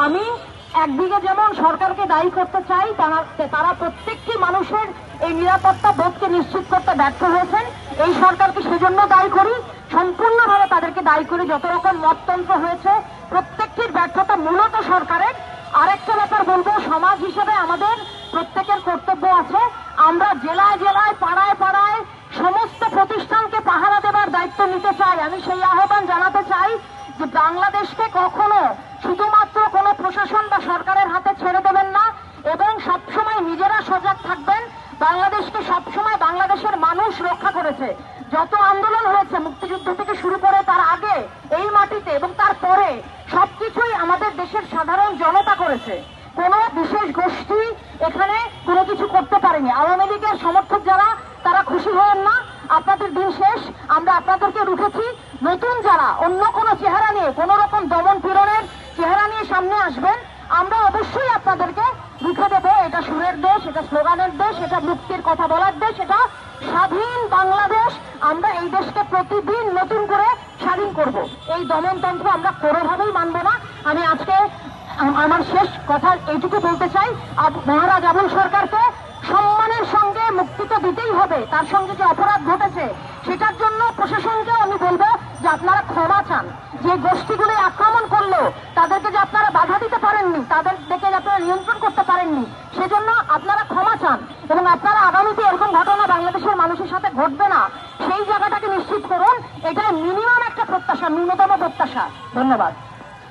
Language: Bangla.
আমি একদিকে যেমন সরকারকে দায়ী করতে চাই, তারা প্রত্যেকটি মানুষের এই নিরাপত্তা বোধকে নিশ্চিত করতে ব্যর্থ হয়েছেন। এই সরকারকে সেজন্য দায়ী করি, সম্পূর্ণভাবে তাদেরকে দায়ী করি। যত রকম মততন্ত্র হয়েছে প্রত্যেকটির ব্যর্থতা মূলত সরকারের। আরেকটা ব্যাপার বলবো, সমাজ হিসেবে আমাদের প্রত্যেকের কর্তব্য আছে। আমরা জেলায় জেলায় পাড়ায় পাড়ায় সমস্ত প্রতিষ্ঠানকে পাহারা দেবার দায়িত্ব নিতে চাই। আমি সেই আহ্বান জানাতে চাই যে বাংলাদেশকে কখনো শুধুমাত্র কোনো প্রশাসন বা সরকারের হাতে ছেড়ে দেবেন না, এবং সবসময় নিজেরা সজাগ থাকবেন। বাংলাদেশকে সবসময় বাংলাদেশের মানুষ রক্ষা করেছে। যত আন্দোলন হয়েছে মুক্তিযুদ্ধ থেকে শুরু করে তার আগে এই মাটিতে এবং তারপরে সবকিছুই আমাদের দেশের সাধারণ জনতা করেছে। কোনো বিশেষ গোষ্ঠী এখানে কোনো কিছু করতে পারেনি। আওয়ামী লীগের সমর্থক যারা, তারা খুশি হবেন না, আপনাদের দিন শেষ। আমরা আপনাদেরকে রুখেছি। নতুন যারা অন্য কোনো চেহারা নিয়ে, কোন রকম দমন পীড়নের চেহারা নিয়ে সামনে আসবেন, আমরা অবশ্যই আপনাদেরকে রুখে দেবো। এটা সুরের দেশ, এটা স্লোগানের দেশ, এটা মুক্তির কথা বলার দেশ, এটা স্বাধীন বাংলাদেশ। আমরা এই দেশকে প্রতিদিন নতুন করে স্বাধীন করব। এই দমনতন্ত্র আমরা কোনোভাবেই মানব না। আমি আজকে আমার শেষ কথা এইটুকু বলতে চাই, মহারাজ আবুল সরকারকে সম্মানের সঙ্গে মুক্তি তো দিতেই হবে। তার সঙ্গে যে অপরাধ ঘটেছে সেটার জন্য প্রশাসনকেও আমি বলবো যে আপনারা ক্ষমা চান। যে গোষ্ঠীগুলি আক্রমণ করলো তাদেরকে যে আপনারা বাধা দিতে পারেননি, তাদেরকে যে আপনারা নিয়ন্ত্রণ করতে পারেননি, সেজন্য আপনারা ক্ষমা চান। এবং আপনারা আগামীতে এরকম ঘটনা বাংলাদেশের মানুষের সাথে ঘটবে না, সেই জায়গাটাকে নিশ্চিত করুন। এটা মিনিমাম একটা প্রত্যাশা, ন্যূনতম প্রত্যাশা। ধন্যবাদ।